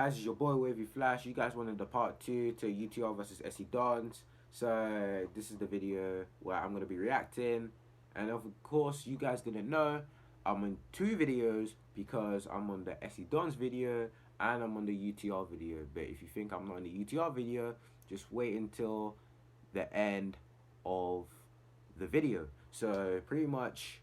guys, it's your boy Wavy Flash. You guys wanted the part 2 to UTR versus SE Dons. So this is the video where I'm going to be reacting. And of course, you guys didn't know, I'm on 2 videos because I'm on the SE Dons video and I'm on the UTR video. But if you think I'm not on the UTR video, just wait until the end of the video. So pretty much,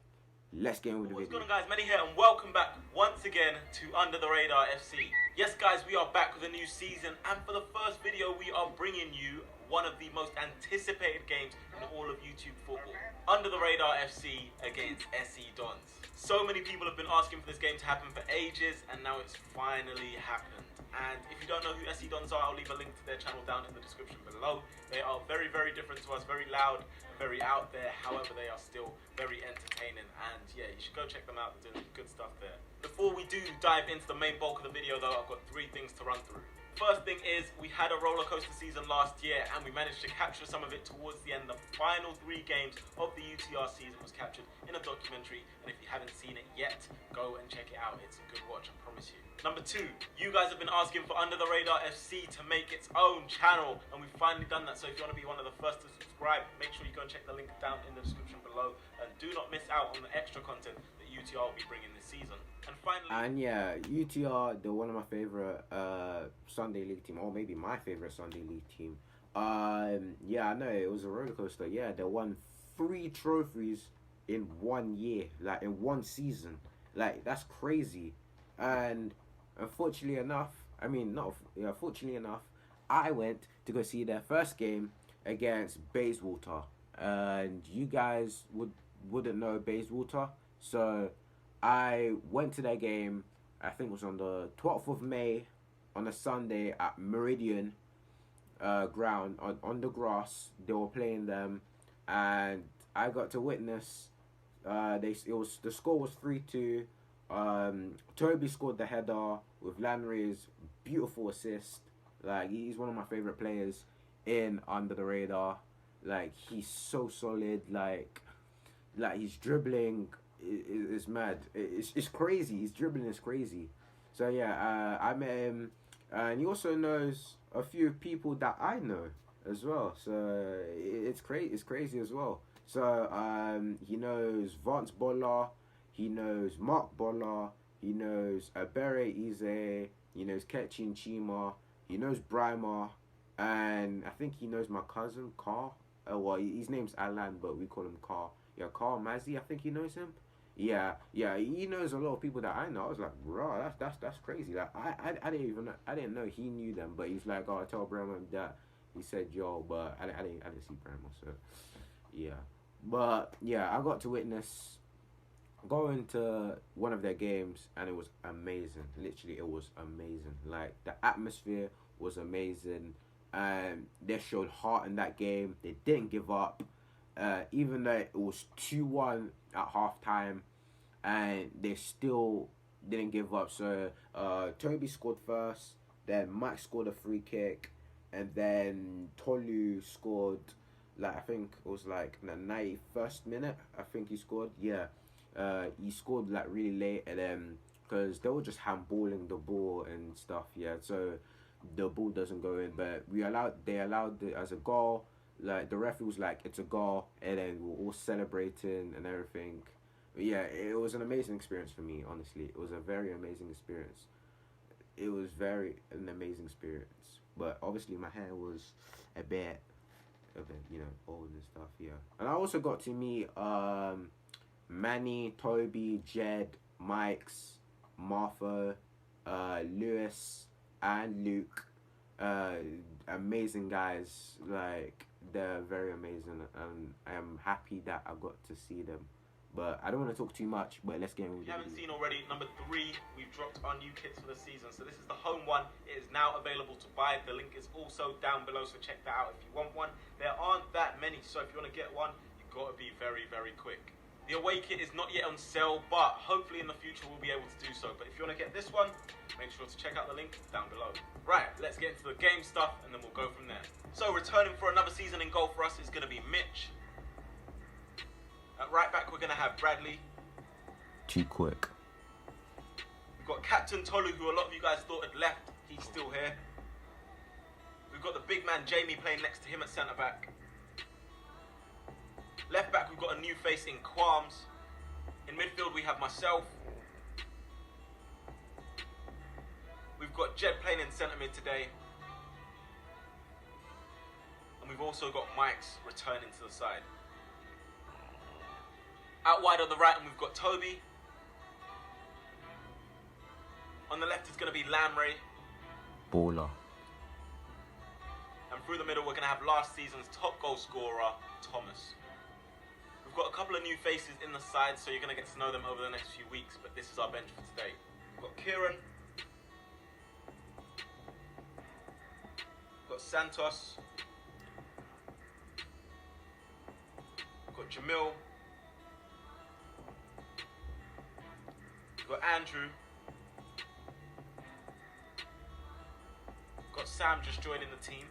let's get on with the video. What's going on, guys? Manny here, and welcome back once again to Under the Radar FC. Yes, guys, we are back with a new season, and for the first video, we are bringing you one of the most anticipated games in all of YouTube football. Under the Radar FC against SE Dons. So many people have been asking for this game to happen for ages, and now it's finally happened. And if you don't know who SE Dons are, I'll leave a link to their channel down in the description below. They are very, very different to us, very loud and very out there. However, they are still very entertaining, and yeah, you should go check them out. They're doing good stuff there. Before we do dive into the main bulk of the video though, I've got 3 things to run through. First thing is, we had a roller coaster season last year and we managed to capture some of it towards the end. The final 3 games of the UTR season was captured in a documentary, and if you haven't seen it yet, go and check it out. It's a good watch, I promise you. Number 2, you guys have been asking for Under the Radar FC to make its own channel, and we've finally done that. So if you want to be one of the first to subscribe, make sure you go and check the link down in the description below, and do not miss out on the extra content that UTR will be bringing this season. And finally, and yeah, UTR, they're one of my favorite Sunday League team, or maybe my favorite Sunday League team. Yeah, I know it was a roller coaster. Yeah, they won 3 trophies in 1 year, like in 1 season. Like, that's crazy. And unfortunately enough, fortunately enough, I went to go see their first game against Bayswater, and you guys wouldn't know Bayswater, so I went to their game. I think it was on the 12th of May on a Sunday at Meridian ground on the grass. They were playing them, and I got to witness. The score was 3-2. Toby scored the header with Lanry's beautiful assist. Like, he's one of my favorite players in Under the Radar. Like, he's so solid. Like he's dribbling is mad. It's crazy. His dribbling is crazy. So yeah, I met him, and he also knows a few people that I know as well. So it's crazy as well. So he knows Vance Boller, he knows Mark Boller, he knows Abere Ize, he knows Ketchin Chima, he knows Brymer, and I think he knows my cousin Carl. Well, his name's Alan, but we call him Carl. Yeah, Carl Mazzi, I think he knows him. Yeah, he knows a lot of people that I know. I was like, bro, that's crazy. Like, I didn't know he knew them, but he's like, oh, I tell Brymer that. He said, yo, but I didn't see Brymer, so yeah. But yeah, I got to witness going to one of their games, and it was amazing. Literally, it was amazing. Like, the atmosphere was amazing, and they showed heart in that game. They didn't give up, even though it was 2-1 at halftime, and they still didn't give up. So Toby scored first, then Mike scored a free kick, and then Tolu scored. Like, I think it was like in the 91st minute, I think he scored. Yeah, he scored like really late, and then because they were just handballing the ball and stuff. Yeah, so the ball doesn't go in, but they allowed it as a goal. Like, the referee was like, it's a goal, and then we were all celebrating and everything. But yeah, it was an amazing experience for me. Honestly, it was a very amazing experience. It was an amazing experience. But obviously, my hair was a bit, old and stuff, yeah. And I also got to meet Manny, Toby, Jed, Mikes, Martha, Lewis, and Luke. Amazing guys. Like, they're very amazing, and I am happy that I got to see them. But I don't want to talk too much, but let's get into it. If you haven't seen already, number 3, we've dropped our new kits for the season. So this is the home one. It is now available to buy. The link is also down below, so check that out if you want one. There aren't that many, so if you want to get one, you've got to be very, very quick. The away kit is not yet on sale, but hopefully in the future we'll be able to do so. But if you want to get this one, make sure to check out the link down below. Right, let's get into the game stuff, and then we'll go from there. So returning for another season in goal for us is going to be Mitch. At right back, we're going to have Bradley. Too quick. We've got Captain Tolu, who a lot of you guys thought had left. He's still here. We've got the big man Jamie playing next to him at centre back. Left back, we've got a new face in Qualms. In midfield, we have myself. We've got Jed playing in centre mid today. And we've also got Mike's returning to the side. Out wide on the right, and we've got Toby. On the left is going to be Lamray. Baller. And through the middle, we're going to have last season's top goal scorer, Thomas. We've got a couple of new faces in the side, so you're going to get to know them over the next few weeks, but this is our bench for today. We've got Kieran. We've got Santos. We've got Jamil. We've got Andrew. We've got Sam just joining the team.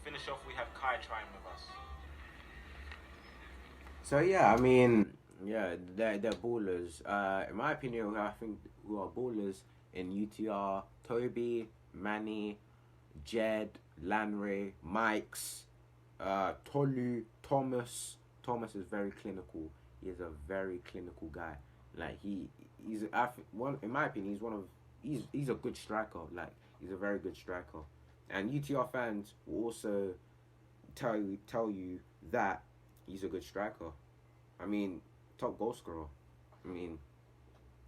Finish off, we have Kai trying with us. So yeah, I mean, yeah, they're ballers. In my opinion, I think who are ballers in UTR: Toby, Manny, Jed, Lanray, Mikes, Tolu, Thomas. Thomas is very clinical. He is a very clinical guy. Like he's in my opinion, he's a good striker. Like he's a very good striker. And UTR fans will also tell you that he's a good striker. I mean, top goal scorer. I mean,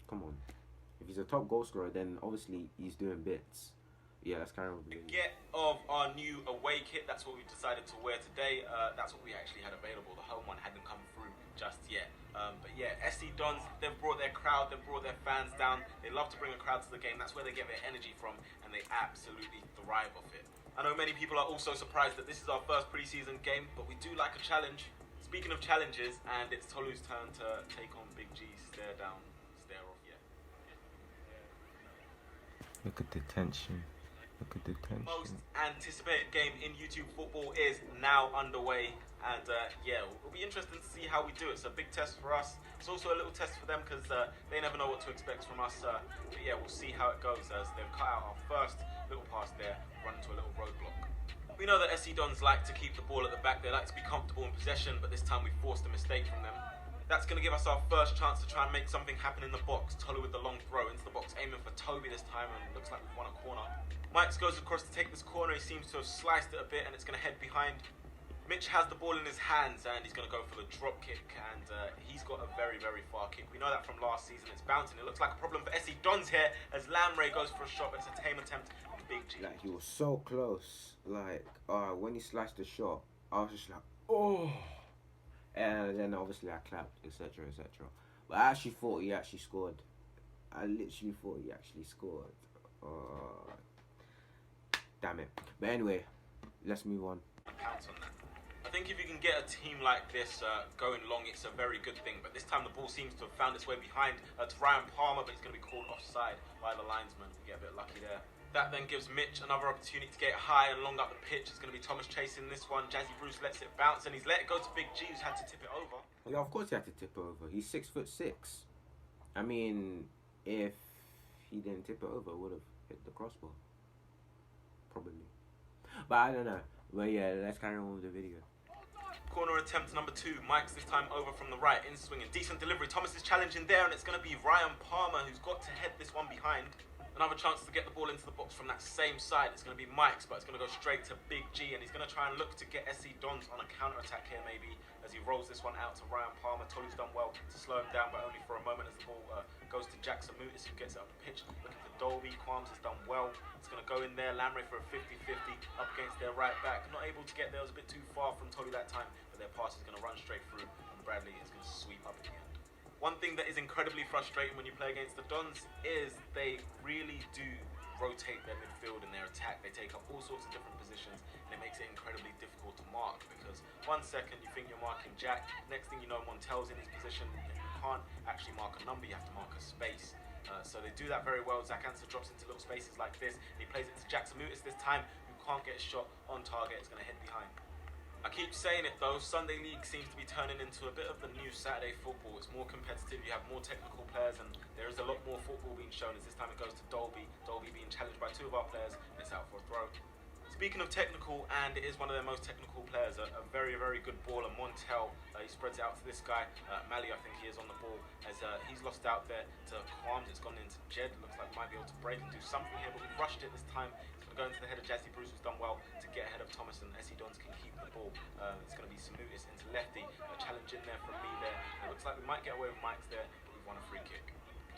come on. If he's a top goal scorer, then obviously he's doing bits. Yeah, that's kind of the get of our new away kit. That's what we decided to wear today. That's what we actually had available. The home one hadn't come through just yet. But yeah, SC Dons, they've brought their crowd, they've brought their fans down. They love to bring a crowd to the game. That's where they get their energy from, and they absolutely thrive off it. I know many people are also surprised that this is our first pre-season game, but we do like a challenge. Speaking of challenges, and it's Tolu's turn to take on Big G. Stare down, stare off, yeah. Look at the tension. Look at the tension. Most anticipated game in YouTube football is now underway. And yeah, it'll be interesting to see how we do it. It's a big test for us. It's also a little test for them because they never know what to expect from us. But yeah, we'll see how it goes as they've cut out our first little pass there, run into a little roadblock. We know that SC Dons like to keep the ball at the back. They like to be comfortable in possession, but this time we forced a mistake from them. That's going to give us our first chance to try and make something happen in the box. Tolu with the long throw into the box, aiming for Toby this time, and it looks like we've won a corner. Mikes goes across to take this corner. He seems to have sliced it a bit, and it's going to head behind. Mitch has the ball in his hands, and he's going to go for the drop kick, and he's got a very, very far kick. We know that from last season. It's bouncing. It looks like a problem for SC Dons here, as Lamray goes for a shot, but it's a tame attempt from Big G. Like, he was so close. Like, when he slashed the shot, I was just like, oh. And then obviously I clapped, etc., etc. But I actually thought he actually scored. I literally thought he actually scored. Damn it. But anyway, let's move on. Pounce on that. I think if you can get a team like this going long, it's a very good thing. But this time the ball seems to have found its way behind to Ryan Palmer, but he's going to be called offside by the linesman. We get a bit lucky there. That then gives Mitch another opportunity to get high and long up the pitch. It's going to be Thomas chasing this one. Jazzy Bruce lets it bounce, and he's let it go to Big G, who's had to tip it over. Yeah, of course he had to tip it over. He's 6'6". I mean, if he didn't tip it over, it would have hit the crossbar. Probably. But I don't know. But yeah, let's carry on with the video. Corner attempt number 2. Mike's this time over from the right, in swinging. Decent delivery. Thomas is challenging there, and it's going to be Ryan Palmer who's got to head this one behind. Another chance to get the ball into the box from that same side. It's going to be Mike's, but it's going to go straight to Big G, and he's going to try and look to get SC Dons on a counter-attack here maybe, as he rolls this one out to Ryan Palmer. Tolu's done well to slow him down, but only for a moment as the ball goes to Jackson Mutis, who gets it up the pitch. Looking for Dolby. Qualms has done well. It's going to go in there. Lamray for a 50-50 up against their right back. Not able to get there. It was a bit too far from Tolu that time, but their pass is going to run straight through, and Bradley is going to sweep up at the end. One thing that is incredibly frustrating when you play against the Dons is they really do rotate their midfield and their attack. They take up all sorts of different positions, and it makes it incredibly difficult to mark, because 1 second you think you're marking Jack, next thing you know Montel's in his position, and you can't actually mark a number, you have to mark a space. So they do that very well. Zach Anser drops into little spaces like this, and he plays it to Jackson Mutis this time, who can't get a shot on target. It's going to hit behind. I keep saying it though, Sunday League seems to be turning into a bit of the new Saturday football. It's more competitive, you have more technical players, and there is a lot more football being shown as this time it goes to Dolby. Dolby being challenged by two of our players, and it's out for a throw. Speaking of technical, and it is one of their most technical players, a very, very good baller, Montel. He spreads it out to this guy, Mali, I think he is on the ball, as he's lost out there to Qualms. It's gone into Jed, looks like he might be able to break and do something here, but we've rushed it this time. It's going to go into the head of Jazzy Bruce, who's done well to get ahead of Thomas, and SC Dons can keep the ball. It's going to be Samutis into Lefty, a challenge in there from me there. It looks like we might get away with Mike's there, but we've won a free kick.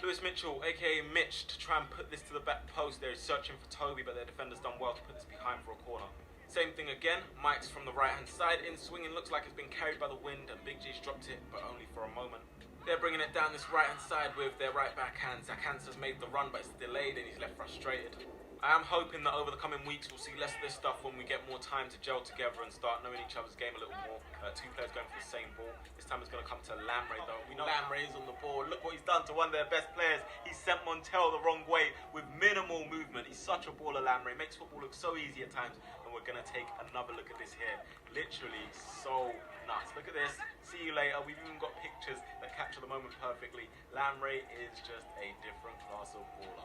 Lewis Mitchell, aka Mitch, to try and put this to the back post. They're searching for Toby, but their defender's done well to put this behind for a corner. Same thing again, Mike's from the right hand side, in swinging, looks like it's been carried by the wind, and Big G's dropped it, but only for a moment. They're bringing it down this right hand side with their right backhand. Zakansa's made the run, but it's delayed and he's left frustrated. I am hoping that over the coming weeks we'll see less of this stuff when we get more time to gel together and start knowing each other's game a little more. Two players going for the same ball. This time it's going to come to Lamre though. We know Lamre's on the ball. Look what he's done to one of their best players. He sent Montel the wrong way with minimal movement. He's such a baller, Lamre. Makes football look so easy at times. And we're going to take another look at this here. Literally so nuts. Look at this. See you later. We've even got pictures that capture the moment perfectly. Lamre is just a different class of baller.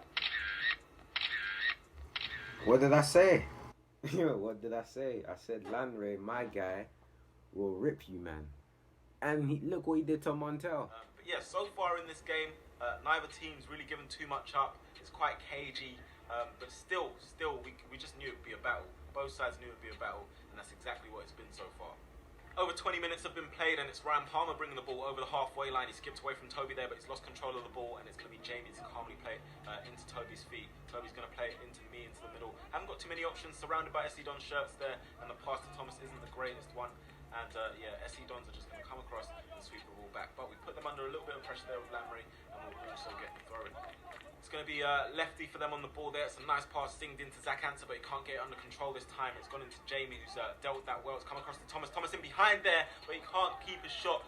What did I say? What did I say? I said Lanre, my guy, will rip you, man. And look what he did to Montel. But yeah, so far in this game, neither team's really given too much up. It's quite cagey, but still, we just knew it would be a battle. Both sides knew it would be a battle, and that's exactly what it's been so far. Over 20 minutes have been played, and it's Ryan Palmer bringing the ball over the halfway line. He skipped away from Toby there, but he's lost control of the ball, and it's going to be Jamie to calmly play it into Toby's feet. Toby's going to play it into me, into the middle. Haven't got too many options, surrounded by SC Dons shirts there, and the pass to Thomas isn't the greatest one. And yeah, SC Dons are just going to come across and sweep the ball back. But we put them under a little bit of pressure there with Lamre, and we'll also get the throw in. It's going to be Lefty for them on the ball there. It's a nice pass singed into Zakansa, but he can't get it under control this time. It's gone into Jamie, who's dealt with that well. It's come across to Thomas. Thomas in behind there, but he can't keep his shot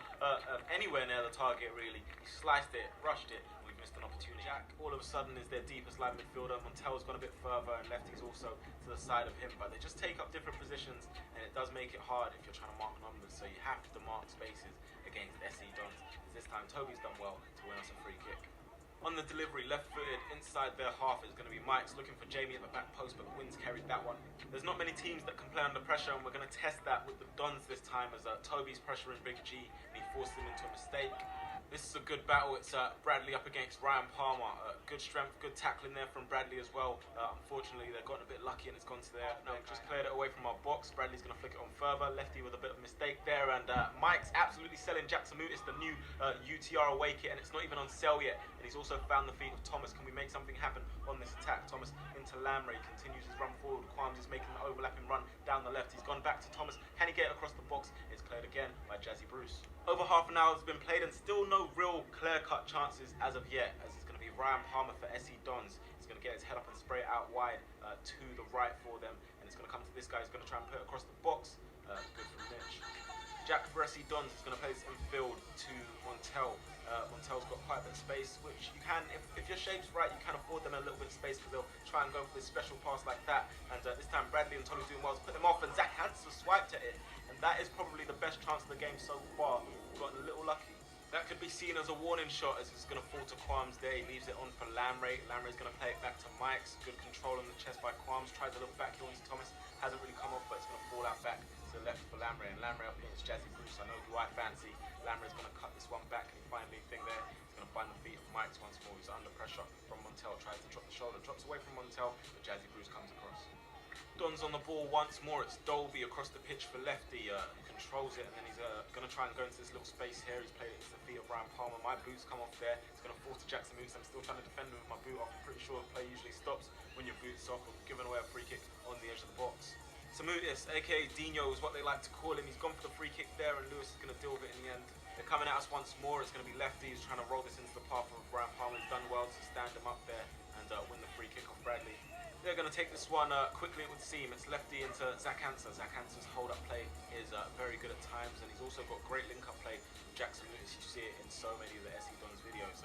anywhere near the target, really. He sliced it, rushed it, and we've missed an opportunity. Jack, all of a sudden, is their deepest line midfielder. Montel's gone a bit further, and Lefty's also to the side of him. But they just take up different positions, and it does make it hard if you're trying to mark numbers. So you have to mark spaces against SC Dons. This time, Toby's done well to win us a free kick. On the delivery, left-footed, inside their half is going to be Mike's, looking for Jamie at the back post, but Wynn's carried that one. There's not many teams that can play under pressure, and we're going to test that with the Dons this time, as Toby's pressuring Big G, and he forced him into a mistake. This is a good battle. It's Bradley up against Ryan Palmer. Good strength, good tackling there from Bradley as well. Unfortunately, they've gotten a bit lucky and it's gone to their... No, just cleared it away from our box. Bradley's going to flick it on further. Lefty with a bit of a mistake there. And Mike's absolutely selling Jack Samutis, the new UTR away kit, and it's not even on sale yet. And he's also found the feet of Thomas. Can we make something happen on this attack? Thomas into Lamre, continues his run forward. Qualms is making the overlapping run down the left. He's gone back to Thomas. Can he get it across the box? It's cleared again by Jazzy Bruce. Over half an hour has been played and still no real clear-cut chances as of yet, as it's going to be Ryan Palmer for SC Dons. He's going to get his head up and spray it out wide to the right for them, and it's going to come to this guy. He's going to try and put it across the box. Good from Mitch. Jack for SC Dons is going to play this infield to Montel. Montel's got quite a bit of space, which you can, if your shape's right, you can afford them a little bit of space, because they'll try and go for this special pass like that. And this time Bradley and Tolu's doing well to put them off, and Zakansa swiped at it. And that is probably the best chance of the game so far. We've gotten a little lucky. That could be seen as a warning shot, as it's going to fall to Qualms there. He leaves it on for Lamre. Lamre's going to play it back to Mike's. Good control on the chest by Qualms. Tries a little back heel into Thomas. Hasn't really come off, but it's going to fall out back to the left for Lamre. And Lamre up against Jazzy Bruce. I know who I fancy. Lamre's going to cut this one back, and he finally thing there. He's going to find the feet of Mike's once more. He's under pressure from Montel. Tries to drop the shoulder. Drops away from Montel, but Jazzy Bruce comes across. Don's on the ball once more. It's Dolby across the pitch for Lefty. Controls it, and then he's going to try and go into this little space here. He's played it into the feet of Ryan Palmer. My boots come off there. It's going to force to Jackson Moots. I'm still trying to defend him with my boot off. I'm pretty sure the play usually stops when your boot's off, or giving away a free kick on the edge of the box. Samutis, aka Dino, is what they like to call him. He's gone for the free kick there, and Lewis is going to deal with it in the end. They're coming at us once more. It's going to be Lefty. He's trying to roll this into the path of Ryan Palmer. He's done well to stand him up there and win the free kick off Bradley. They're going to take this one quickly, it would seem. It's Lefty into Zakansa. Zakansa's hold-up play is very good at times, and he's also got great link-up play with Jackson Lewis. You see it in so many of the SC Dons videos.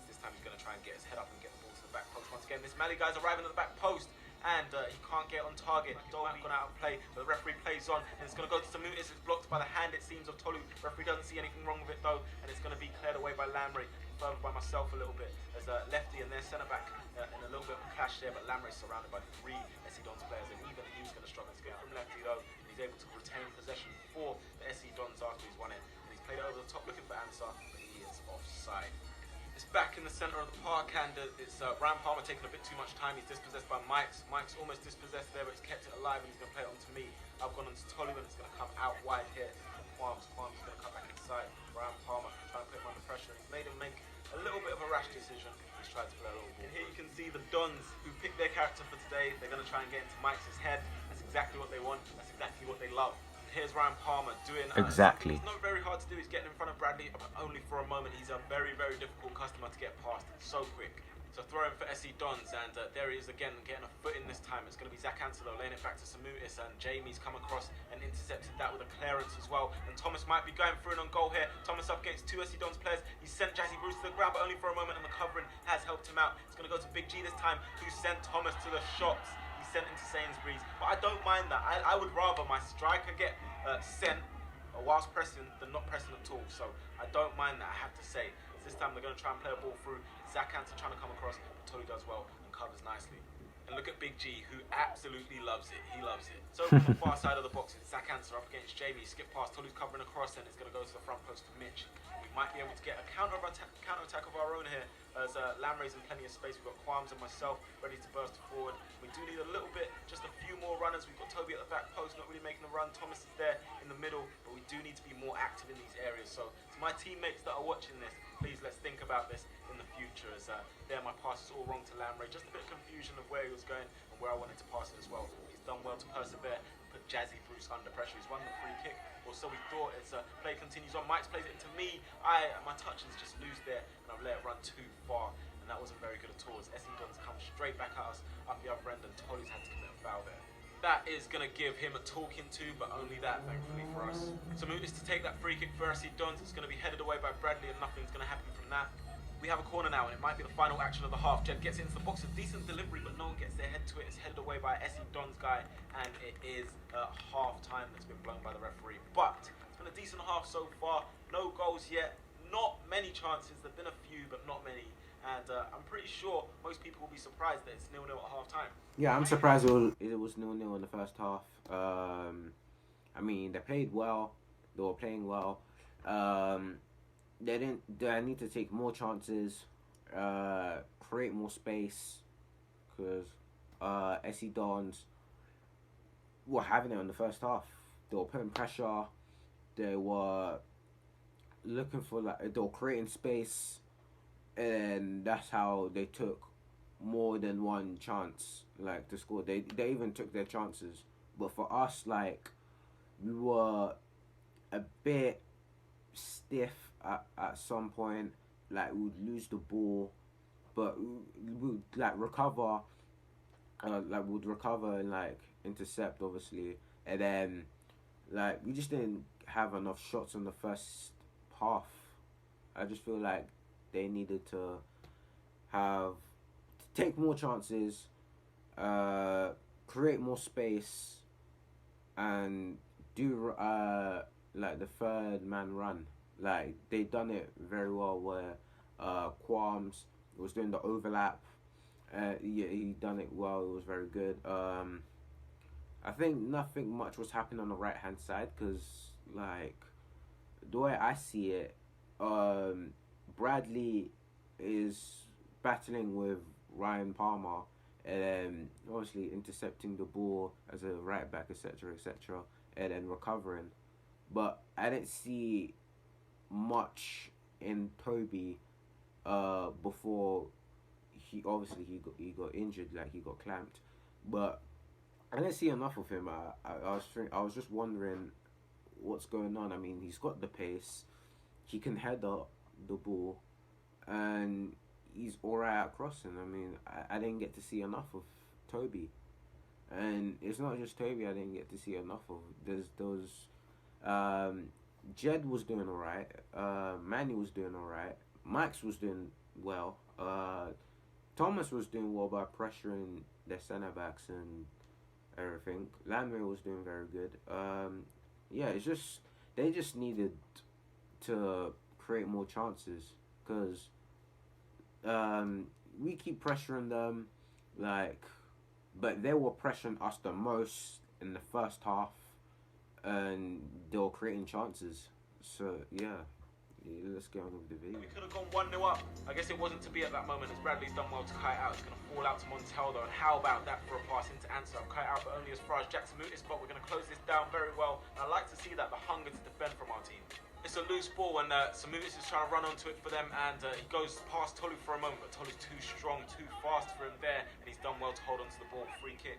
This time he's going to try and get his head up and get the ball to the back post. Once again, this Mali guy's arriving at the back post, and he can't get on target. Dolby gone out of play, but the referee plays on, and it's going to go to Samutis. It's blocked by the hand, it seems, of Tolu. Referee doesn't see anything wrong with it though, and it's going to be cleared away by Lamry, further by myself a little bit, as Lefty and their centre back in a little bit of a clash there, but Lamry's surrounded by 3 SC Dons players, and even he's going to struggle to get from Lefty though, and he's able to retain possession for the SC Dons after he's won it, and he's played it over the top looking for Ansar, but he is offside. It's back in the centre of the park, and it's Ryan Palmer taking a bit too much time. He's dispossessed by Mike's. Mike's almost dispossessed there, but he's kept it alive, and he's going to play it on to me. I've gone on to Tolu, and it's going to come out wide here. Qualms is going to come back inside. Ryan Palmer trying to put him under pressure. He's made him make a little bit of a rash decision. He's tried to play a little ball. And here you can see the Dons who picked their character for today. They're going to try and get into Mike's head. That's exactly what they want. That's exactly what they love. Here's Ryan Palmer doing exactly. It's not very hard to do. He's getting in front of Bradley, but only for a moment. He's a very, very difficult customer to get past. So quick. So throwing for SC Dons, and there he is again, getting a foot in this time. It's going to be Zach Anselo laying it back to Samutis, and Jamie's come across and intercepted that with a clearance as well. And Thomas might be going through and on goal here. Thomas up against 2 SC Dons players. He's sent Jazzy Bruce to the ground, but only for a moment, and the covering has helped him out. It's going to go to Big G this time, who sent Thomas to the shops. He's sent into Sainsbury's, but I don't mind that. I would rather my striker get sent whilst pressing than not pressing at all. So I don't mind that, I have to say. This time they're going to try and play a ball through. Zach Ansel trying to come across, but Tolu does well and covers nicely. And look at Big G, who absolutely loves it. He loves it. So from the far side of the box, it's Zach Ansel up against Jamie. Skip past, Tolu's covering across, and it's going to go to the front post to Mitch. We might be able to get a counter attack of our own here, as Lamray's in plenty of space. We've got Qualms and myself ready to burst forward. We do need a little bit, just a few more runners. We've got Toby at the back post, not really making a run. Thomas is there in the middle, but we do need to be more active in these areas. So to my teammates that are watching this, please let's think about this in the future, as there my pass is all wrong to Lamray. Just a bit of confusion of where he was going and where I wanted to pass it as well. He's done well to persevere and put Jazzy Bruce under pressure. He's won the free kick, or so we thought. As play continues on, Mike's plays it into me. My touch is just loose there, and I've let it run too far, and that wasn't very good at all. As SE Dons come straight back at us up the other end, and Tolu's had to commit a foul there. That is going to give him a talking to, but only that, thankfully, for us. Samutis to take that free kick for SC Dons. It's going to be headed away by Bradley, and nothing's going to happen from that. We have a corner now, and it might be the final action of the half. Jed gets it into the box, a decent delivery, but no one gets their head to it. It's headed away by SC Dons guy, and it is half time that's been blown by the referee. But it's been a decent half so far. No goals yet. Not many chances. There've been a few, but not many. And I'm pretty sure most people will be surprised that it's 0-0 at half time. Yeah, I'm surprised it was 0-0 in the first half. I mean, they played well. They were playing well. They need to take more chances, create more space, because SC Dons were having it in the first half. They were putting pressure. They were looking for, they were creating space, and that's how they took more than one chance, to score. They even took their chances. But for us, we were a bit stiff at some point. We would lose the ball, but we would recover. Would recover and intercept, obviously, and then we just didn't have enough shots in the first half. I just feel like they needed to take more chances, create more space, and do the third man run. They done it very well where Qualms was doing the overlap. He done it well. It was very good. I think nothing much was happening on the right hand side, because the way I see it, Bradley is battling with Ryan Palmer, and obviously intercepting the ball as a right back, etc., and then recovering. But I didn't see much in Toby before he got injured, he got clamped. But I didn't see enough of him. I was just wondering what's going on. I mean, he's got the pace, he can head up the ball, and he's alright at crossing. I mean, I didn't get to see enough of Toby, and it's not just Toby I didn't get to see enough of. Jed was doing alright, Manny was doing alright, Max was doing well, Thomas was doing well by pressuring their centre backs and everything. Landry was doing very good. Yeah, it's just they just needed to create more chances because we keep pressuring them, like, but they were pressuring us the most in the first half, and they were creating chances. So yeah, let's get on with the video. We could have gone 1-0 up. I guess it wasn't to be at that moment as Bradley's done well to kite out. He's going to fall out to Montaldo. And how about that for a pass into Answer? Kite out, but only as far as Jackson Mutis. But we're going to close this down very well. And I like to see that, the hunger to defend from our team. It's a loose ball and Samutis is trying to run onto it for them, and he goes past Tolu for a moment, but Tolu's too strong, too fast for him there, and he's done well to hold onto the ball. Free kick.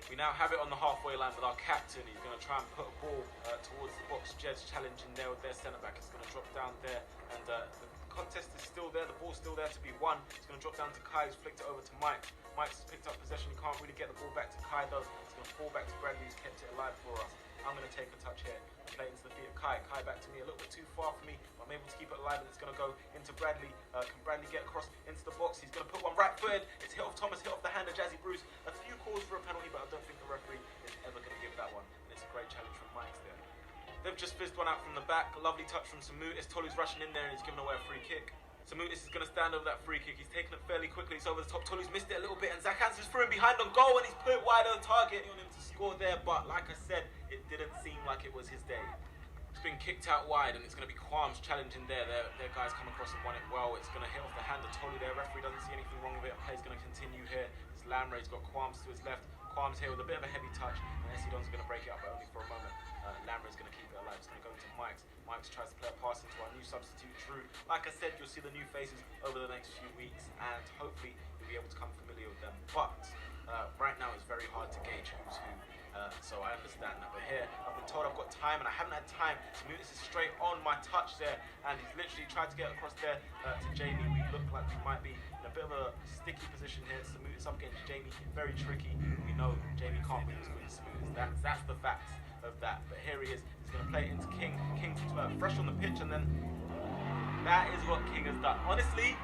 We now have it on the halfway line with our captain. He's going to try and put a ball towards the box. Jed's challenging there with their centre-back. He's going to drop down there, and the contest is still there. The ball's still there to be won. He's going to drop down to Kai. He's flicked it over to Mike. Mike's picked up possession. He can't really get the ball back to Kai, though. He's going to fall back to Bradley, who's kept it alive for us. I'm going to take a touch here and play into the feet of Kai. Kai back to me, a little bit too far for me, but I'm able to keep it alive, and it's going to go into Bradley. Can Bradley get across into the box? He's going to put one right footed. It's hit off Thomas, hit off the hand of Jazzy Bruce. A few calls for a penalty, but I don't think the referee is ever going to give that one. And it's a great challenge from Mike's there. They've just fizzed one out from the back. A lovely touch from Samutis. Tolu's rushing in there, and he's giving away a free kick. Samutis is going to stand over that free kick. He's taken it fairly quickly. It's over the top. Tolu's missed it a little bit, and Zach Hansen's through him behind on goal, and he's put it wide on target. On him to score there, but like I said, it didn't seem like it was his day. It's been kicked out wide, and it's going to be Qualms challenging there. Their guys come across and won it well. It's going to hit off the hand of Tolu there. Referee doesn't see anything wrong with it. Play's going to continue here. It's Lamray's got Qualms to his left. Qualms here with a bit of a heavy touch, and Essidon's going to break it up, but only for a moment. Lamray's going to keep it alive. It's going to go into Mike's. Mike's tries to play a pass into our new substitute, Drew. Like I said, you'll see the new faces over the next few weeks, and hopefully you'll be able to become familiar with them. But right now it's very hard to gauge who's who. So I understand that. But here, I've been told I've got time, and I haven't had time to move. This is straight on my touch there, and he's literally tried to get across there to Jamie. We look like we might be in a bit of a sticky position here. Samutis up against Jamie, very tricky. We know Jamie can't win as good as Samutis. That's the facts of that. But here he is. He's going to play it into King. King's fresh on the pitch, and then that is what King has done. Honestly,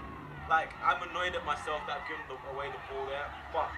like, I'm annoyed at myself that I've given away the ball there, but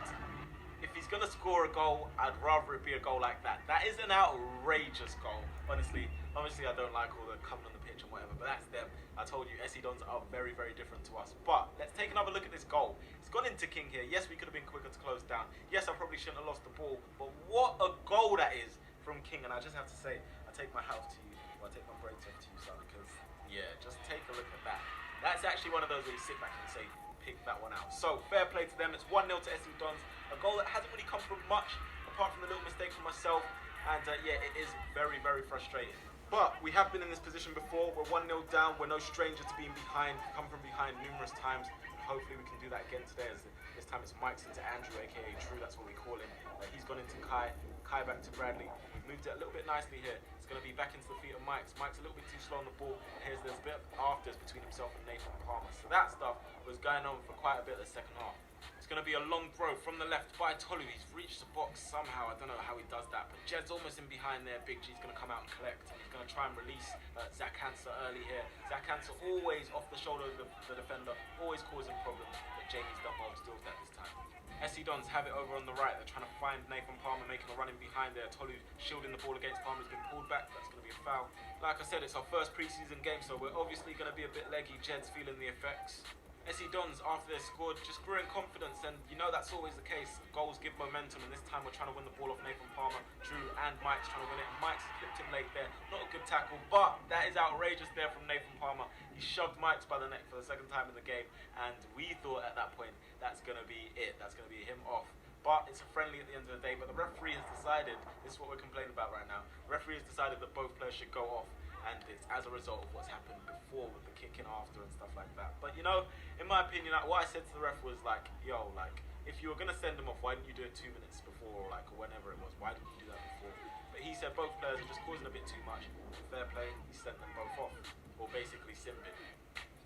if he's going to score a goal, I'd rather it be a goal like that. That is an outrageous goal, honestly. Obviously, I don't like all the coming on the pitch and whatever, but that's them. I told you, Essidons are very, very different to us. But let's take another look at this goal. It's gone into King here. Yes, we could have been quicker to close down. Yes, I probably shouldn't have lost the ball, but what a goal that is from King. And I just have to say, I take my hat off to you, or I take my brains off to you, son, because, yeah, just take a look at that. That's actually one of those where you sit back and say, pick that one out. So, fair play to them. It's 1-0 to Essidons. A goal that hasn't really come from much, apart from the little mistake from myself. And yeah, it is very, very frustrating. But we have been in this position before. We're 1-0 down. We're no stranger to being behind. We've come from behind numerous times. And hopefully we can do that again today. As this time it's Mike's into Andrew, aka Drew. That's what we call him. He's gone into Kai. Kai back to Bradley. We've moved it a little bit nicely here. It's going to be back into the feet of Mike's. Mike's a little bit too slow on the ball. And there's a bit of afters between himself and Nathan Palmer. So that stuff was going on for quite a bit of the second half. It's going to be a long throw from the left by Tolu. He's reached the box somehow. I don't know how he does that. But Jed's almost in behind there. Big G's going to come out and collect. And he's going to try and release Zach Hanser early here. Zach Hanser always off the shoulder of the defender. Always causing problems. But Jamie's done well to deal with that this time. Essidons have it over on the right. They're trying to find Nathan Palmer, making a run in behind there. Tolu shielding the ball against Palmer. Has been pulled back. That's going to be a foul. Like I said, it's our first preseason game, so we're obviously going to be a bit leggy. Jed's feeling the effects. Essidons, after they scored, just grew in confidence, and you know that's always the case. Goals give momentum, and this time we're trying to win the ball off Nathan Palmer. Drew and Mike's trying to win it. Mike's clipped him late there. Not a good tackle, but that is outrageous there from Nathan Palmer. He shoved Mike's by the neck for the second time in the game, and we thought at that point that's going to be it. That's going to be him off. But it's a friendly at the end of the day, but the referee has decided, this is what we're complaining about right now, the referee has decided that both players should go off, and it's as a result of what's happened before with the kicking after and stuff like that. But you know, in my opinion, like, what I said to the ref was like, yo, like, if you were going to send him off, why didn't you do it 2 minutes before, or like, or whenever it was? Why didn't you do that before? But he said both players are just causing a bit too much. Fair play, he sent them both off, or basically simping.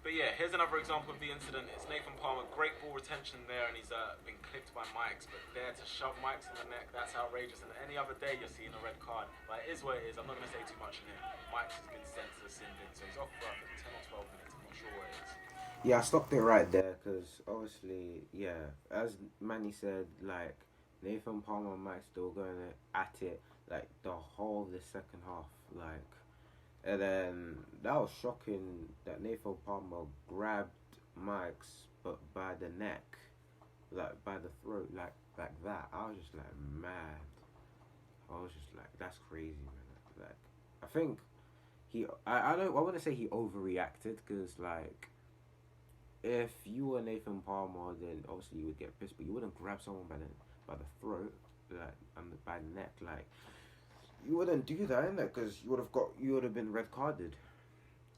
But yeah, here's another example of the incident. It's Nathan Palmer, great ball retention there, and he's been clipped by Mikes. But there to shove Mikes in the neck, that's outrageous. And any other day you're seeing a red card. But it is what it is. I'm not going to say too much in here. Mikes has been sent to the sin bin, so he's off for I think 10 or 12 minutes. I'm not sure what it is. Yeah, I stopped it right there because obviously, yeah, as Manny said, like Nathan Palmer and Mike still going at it like the whole of the second half, like, and then that was shocking that Nathan Palmer grabbed Mike's but by the neck, like by the throat, like that. I was just like mad. I was just like, that's crazy, man. Like, I think I wouldn't say he overreacted because like. If you were Nathan Palmer, then obviously you would get pissed, but you wouldn't grab someone by the throat, like, and by the neck, like, you wouldn't do that, innit? Because you would have been red carded.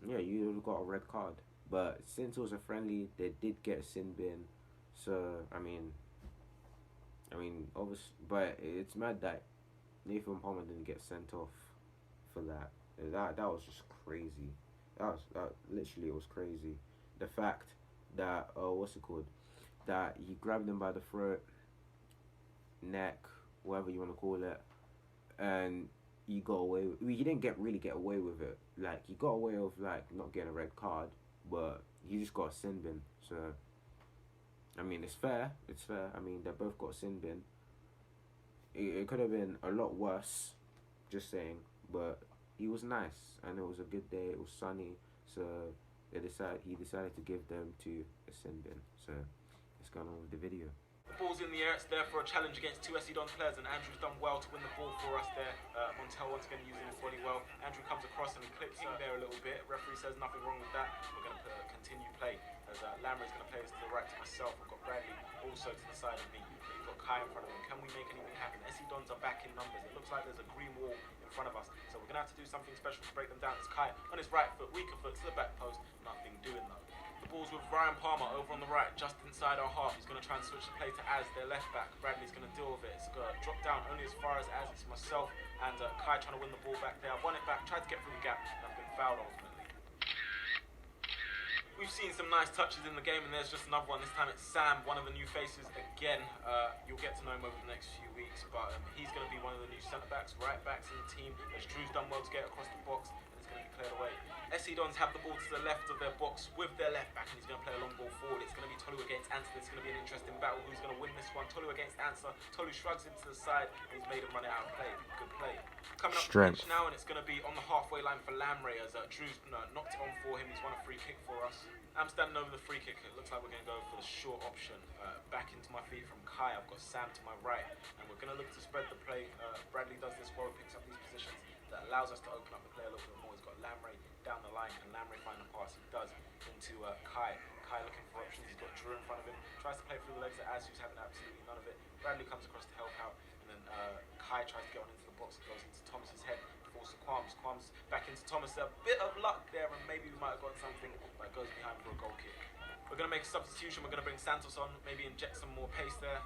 Yeah, you would have got a red card. But since it was a friendly, they did get a sin bin, so I mean, obviously, but it's mad that Nathan Palmer didn't get sent off for that. That was just crazy. That literally was crazy. The fact that what's it called? That he grabbed him by the throat, neck, whatever you want to call it, and he got away. He didn't really get away with it. Like he got away with like not getting a red card, but he just got a sin bin. So, I mean, it's fair. It's fair. I mean, they both got a sin bin. It could have been a lot worse, just saying. But he was nice, and it was a good day. It was sunny, so. He decided to give them to a sin bin. So let's go on with the video. The ball's in the air. It's there for a challenge against two SC Dons players, and Andrew's done well to win the ball for us there. Montel once again using his body well. Andrew comes across and he clips in there a little bit. Referee says nothing wrong with that. We're going to continue play as Lamray's going to play this to the right to myself. We've got Bradley also to the side of me. We've got Kai in front of him. Can we make anything happen? SC Dons are back in numbers. It looks like there's a green wall in front of us, so we're going to have to do something special to break them down. It's Kai on his right foot, weaker foot to the back post. Nothing doing though. The ball's with Ryan Palmer over on the right, just inside our half. He's going to try and switch the play to Az, their left back. Bradley's going to deal with it. It's going to drop down only as far as Az. It's myself and Kai trying to win the ball back there. I've won it back, tried to get through the gap, and I've been fouled ultimately. We've seen some nice touches in the game, and there's just another one. This time it's Sam, one of the new faces again. You'll get to know him over the next few weeks, but he's going to be one of the new centre-backs, right-backs in the team, as Drew's done well to get across the box, and it's going to be cleared away. SC Dons have the ball to the left of their box with their left back, and he's going to play a long ball forward. It's going to be Tolu against Answer. It's going to be an interesting battle. Who's going to win this one? Tolu against Answer. Tolu shrugs him to the side, and he's made him run it out of play. Good play. Coming up the pitch now, and it's going to be on the halfway line for Lamray as Drew's knocked it on for him. He's won a free kick for us. I'm standing over the free kick. It looks like we're going to go for the short option. Back into my feet from Kai. I've got Sam to my right, and we're going to look to spread the play. Bradley does this well, picks up these positions. That allows us to open up the play a little bit more. He's got Lamray down the line. Can Lamray find the pass? He does into Kai. Kai looking for options. He's got Drew in front of him. Tries to play through the legs of Az, who's having absolutely none of it. Bradley comes across to help out, and then Kai tries to get on into the box. It goes into Thomas's head. Falls to Quams. Quams back into Thomas. A bit of luck there, and maybe we might have got something, but it goes behind for a goal kick. We're going to make a substitution. We're going to bring Santos on, maybe inject some more pace there.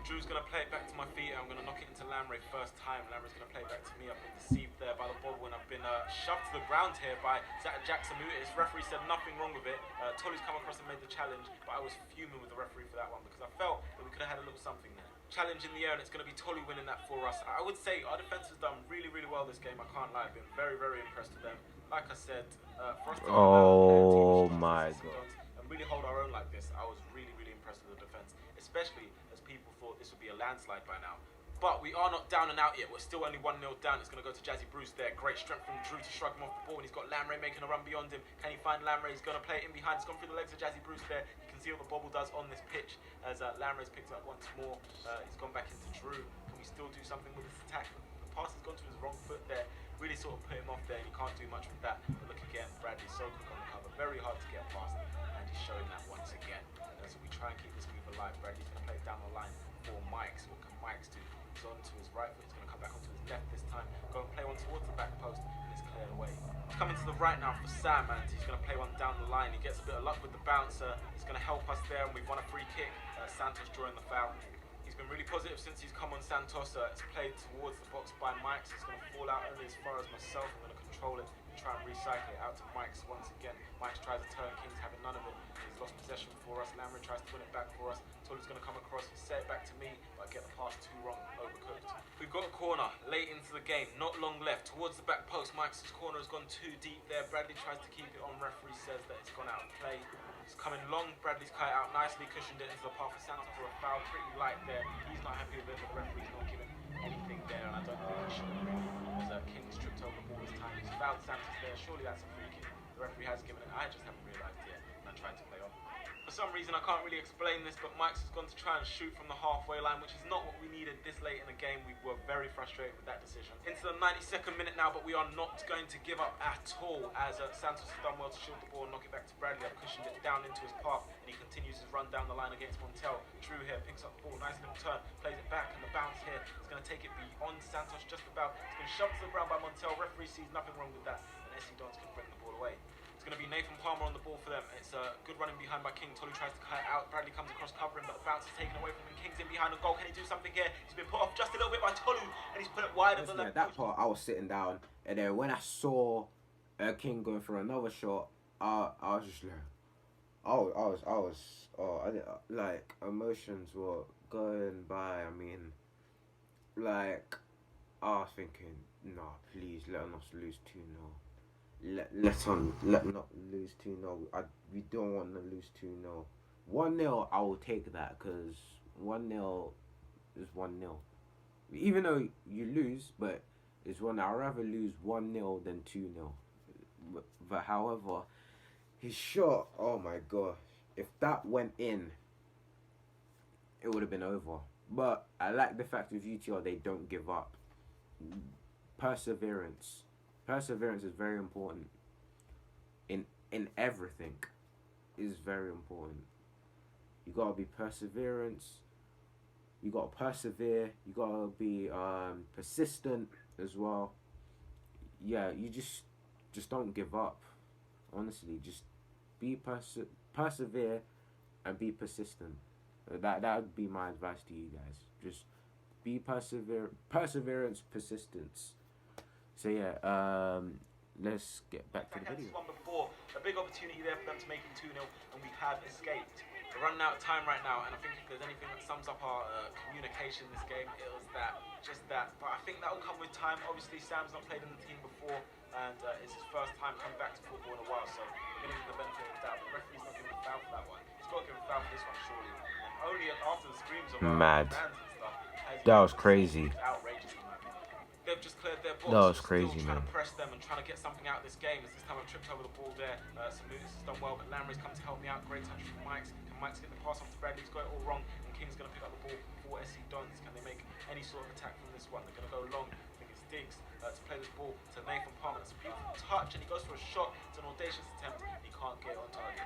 Drew's going to play it back to my feet, and I'm going to knock it into Lamray first time. Lamray's going to play it back to me. I've been deceived there by the bobble, and I've been shoved to the ground here by Jackson Mutis. Referee said nothing wrong with it. Tolu's come across and made the challenge, but I was fuming with the referee for that one because I felt that we could have had a little something there. Challenge in the air, and it's going to be Tolu winning that for us. I would say our defence has done really, really well this game. I can't lie. I've been very, very impressed with them. Like I said, for us to and really hold our own like this, I was really, really impressed with the defence, especially as people thought this would be a landslide by now. But we are not down and out yet. We're still only 1-0 down. It's going to go to Jazzy Bruce there. Great strength from Drew to shrug him off the ball. And he's got Lamray making a run beyond him. Can he find Lamray? He's going to play it in behind. It's gone through the legs of Jazzy Bruce there. You can see what the bobble does on this pitch as Lamray's picked it up once more. He's gone back into Drew. Can we still do something with this attack? The pass has gone to his wrong foot there. Really sort of put him off there. And you can't do much with that. But look again, Bradley's so quick on the cover. Very hard to get past. And he's showing that once again. As we try and keep this move alive, Bradley's going to play it down the line for Mikes. What can Mikes do? He's on to his right foot. He's going to come back onto his left this time. Go and play one towards the back post, and it's cleared away. Coming to the right now for Sam, and he's going to play one down the line. He gets a bit of luck with the bouncer. He's going to help us there, and we've won a free kick. Santos drawing the foul. He's He's been really positive since he's come on Santos. It's played towards the box by Mikes. It's going to fall out only as far as myself. I'm going to control it and try and recycle it out to Mikes once again. Mikes tries to turn, King's having none of it. He's lost possession for us. Lamry tries to win it back for us. Tolu's going to come across and set it back to me, but I get the pass too wrong, overcooked. We've got a corner late into the game, not long left. Towards the back post, Mikes' corner has gone too deep there. Bradley tries to keep it on. Referee says that it's gone out of play. It's coming long. Bradley's cut it out nicely, cushioned it into the path of Santos for a foul. Pretty light there. He's not happy with it, but the referee's not giving anything there, and I don't think he should have really. As King's tripped over the ball this time. He's fouled Santos there. Surely that's a free kick. The referee has given it. I just haven't realised yet, and I tried to play on. For some reason, I can't really explain this, but Mikes has gone to try and shoot from the halfway line, which is not what we needed this late in the game. We were very frustrated with that decision. Into the 92nd minute now, but we are not going to give up at all, as Santos has done well to shield the ball and knock it back to Bradley. I've cushioned it down into his path, and he continues his run down the line against Montel. Drew here picks up the ball, nice little turn, plays it back, and the bounce here is going to take it beyond Santos just about. It's been shoved to the ground by Montel. Referee sees nothing wrong with that, and SC Dons can bring the ball away. It's going to be Nathan Palmer on the ball for them. It's a good running behind by King. Tolu tries to cut it out. Bradley comes across covering, but the bounce is taken away from him. King's in behind the goal. Can he do something here? He's been put off just a little bit by Tolu, and he's put it wider than that part. I was sitting down, and then when I saw King going for another shot, I was just like, like emotions were going by. I mean, like, I was thinking, nah, please let us lose 2-0. Let not lose 2-0. We don't want to lose 2-0. 1-0, I will take that, because 1-0 is 1-0. Even though you lose, but it's one. I'd rather lose 1-0 than 2-0. But however, his shot, oh my gosh, if that went in, it would have been over. But I like the fact with UTR, they don't give up. Perseverance is very important in everything. Is very important. You gotta be perseverance. You gotta persevere. You gotta be persistent as well. Yeah, you just don't give up. Honestly, just be persevere and be persistent. That would be my advice to you guys. Just be perseverance, persistence. So yeah, let's get back to the video. One before, a big opportunity there for them to make it 2-0, and we have escaped. We're running out of time right now, and I think if there's anything that sums up our communication in this game, it was just that. But I think that will come with time. Obviously, Sam's not played in the team before, and it's his first time coming back to football in a while, so we're going to give the benefit of the doubt. The referee's not giving a foul for that one. He's got to give a foul for this one, surely. And only after the screams of Mad. fans and stuff. That was crazy. Outrageous. They've just cleared their box. That was crazy, trying man. to press them and trying to get something out of this game. As this time I've tripped over the ball there. Samutis has done well, but Lamry's come to help me out. Great touch from Mikes. Can Mikes get the pass off to Bradley? He's got it all wrong, and King's going to pick up the ball for SC Dons. Can they make any sort of attack from this one? They're going to go long. I think it's Diggs to play this ball to Nathan Palmer. It's a beautiful touch, and he goes for a shot. It's an audacious attempt. He can't get on target.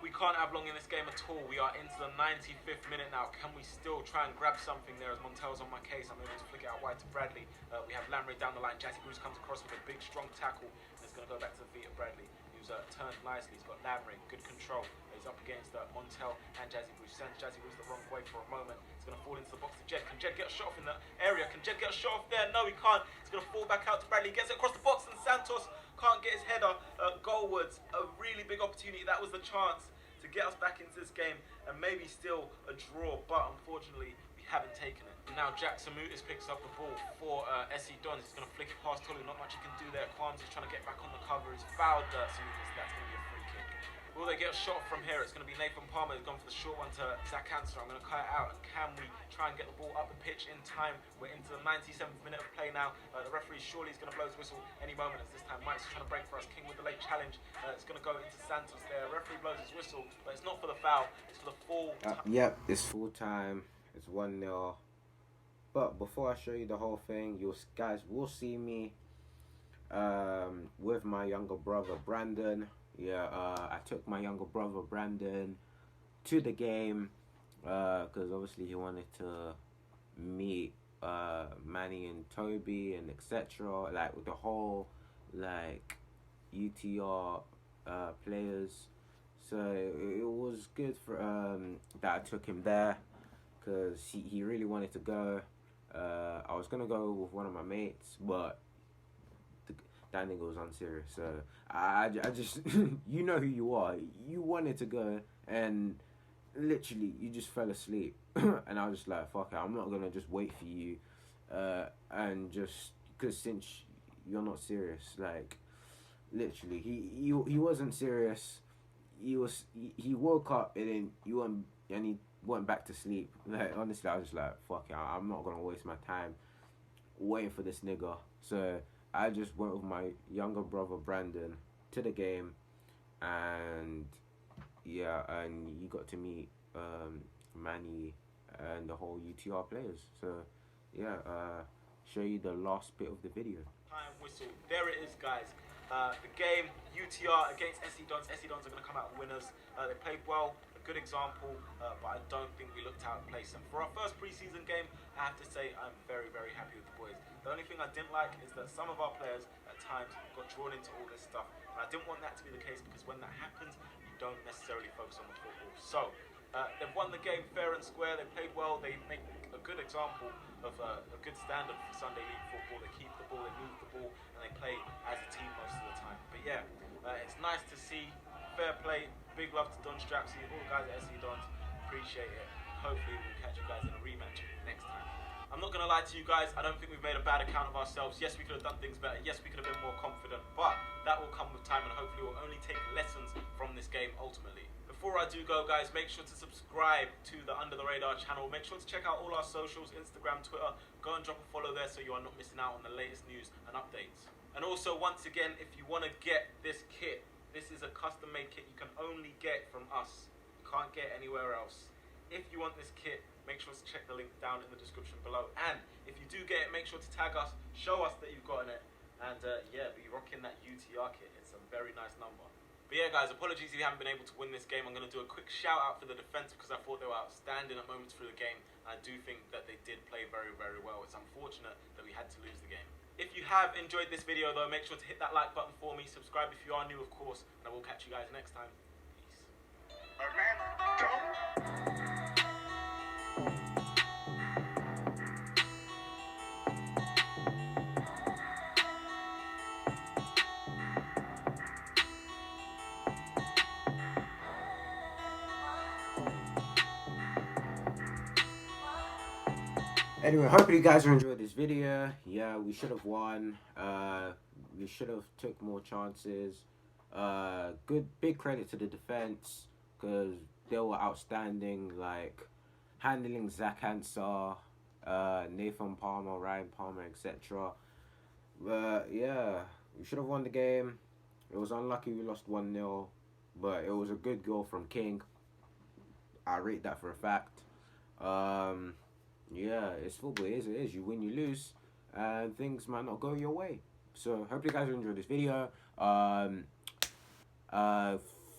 We can't have long in this game at all. We are into the 95th minute now. Can we still try and grab something there as Montel's on my case? I'm able to flick it out wide to Bradley. We have Lamry down the line. Jazzy Bruce comes across with a big, strong tackle. And it's going to go back to the feet of Bradley, who's turned nicely. He's got Lamry, good control. He's up against Montel and Jazzy Bruce. Sends Jazzy Bruce the wrong way for a moment. It's going to fall into the box to Jed. Can Jed get a shot off in the area? Can Jed get a shot off there? No, he can't. It's going to fall back out to Bradley. He gets it across the box, and Santos can't get his header goalwards. A really big opportunity. That was the chance to get us back into this game and maybe still a draw, but unfortunately we haven't taken it. Now Jack Samutis picks up the ball for SC Dons. He's going to flick it past Tolu. Not much he can do there. Quams is trying to get back on the cover. He's fouled Samutis. That's going to be a free kick. Will they get a shot from here? It's going to be Nathan Palmer. He's gone for the short one to Zach Hansen. I'm going to cut it out. And can we try and get the ball up the pitch in time? We're into the 97th minute of play now. The referee surely is going to blow his whistle any moment, as this time Mike's trying to break for us. King with the late challenge. It's going to go into Santos there. Referee blows his whistle, but it's not for the foul. It's for the full time. Yep, it's full time. It's 1-0. But before I show you the whole thing, you guys will see me with my younger brother Brandon. Yeah, I took my younger brother Brandon to the game because obviously he wanted to meet Manny and Toby and etc. Like with the whole like UTR players. So it was good for that I took him there because he really wanted to go. I was gonna go with one of my mates, but that nigga was unserious. So I just you know who you are. You wanted to go, and literally you just fell asleep, and I was just like, fuck it, I'm not gonna just wait for you, and just because since you're not serious, like literally he wasn't serious. He woke up and then he went back to sleep. Like honestly, I was just like, fuck it, I'm not gonna waste my time waiting for this nigga. So I just went with my younger brother Brandon to the game, and yeah, and you got to meet Manny and the whole UTR players. So yeah, show you the last bit of the video. Time whistle. There it is, guys. The game UTR against SC Dons. SC Dons are going to come out winners. They played well, a good example, but I don't think we looked out of place. And for our first preseason game, I have to say I'm very, very happy with the boys. The only thing I didn't like is that some of our players at times got drawn into all this stuff, and I didn't want that to be the case, because when that happens, you don't necessarily focus on the football. So they've won the game fair and square. They played well. They make a good example of a good standard for Sunday League football. They keep the ball, they move the ball, and they play as a team most of the time. But yeah, it's nice to see. Fair play. Big love to Don Strapsy, all the guys at SC Dons. Appreciate it. Hopefully we'll catch you guys in a rematch next time. I'm not going to lie to you guys, I don't think we've made a bad account of ourselves. Yes, we could have done things better. Yes, we could have been more confident. But that will come with time, and hopefully we'll only take lessons from this game ultimately. Before I do go, guys, make sure to subscribe to the Under the Radar channel. Make sure to check out all our socials, Instagram, Twitter. Go and drop a follow there so you are not missing out on the latest news and updates. And also, once again, if you want to get this kit, this is a custom-made kit you can only get from us. You can't get anywhere else. If you want this kit, make sure to check the link down in the description below. And if you do get it, make sure to tag us, show us that you've gotten it. And yeah, be rocking that UTR kit. It's a very nice number. But yeah, guys, apologies if you haven't been able to win this game. I'm going to do a quick shout out for the defence, because I thought they were outstanding at moments through the game. I do think that they did play very, very well. It's unfortunate that we had to lose the game. If you have enjoyed this video, though, make sure to hit that like button for me. Subscribe if you are new, of course. And I will catch you guys next time. Peace. Anyway, hopefully you guys enjoyed this video. Yeah, we should have won. We should have took more chances. Good, big credit to the defense, because they were outstanding. Like handling Zach Ansah, Nathan Palmer, Ryan Palmer, etc. But yeah, we should have won the game. It was unlucky we lost 1-0, but it was a good goal from King. I rate that for a fact. Yeah, it's football. It is. You win, you lose, and things might not go your way. So, hope you guys enjoyed this video.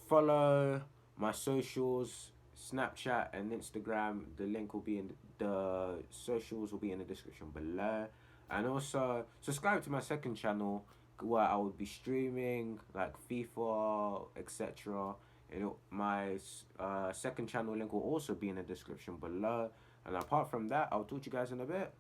Follow my socials, Snapchat and Instagram. The link will be in the socials will be in the description below. And also, subscribe to my second channel, where I will be streaming like FIFA, etc. And my second channel link will also be in the description below. And apart from that, I'll talk to you guys in a bit.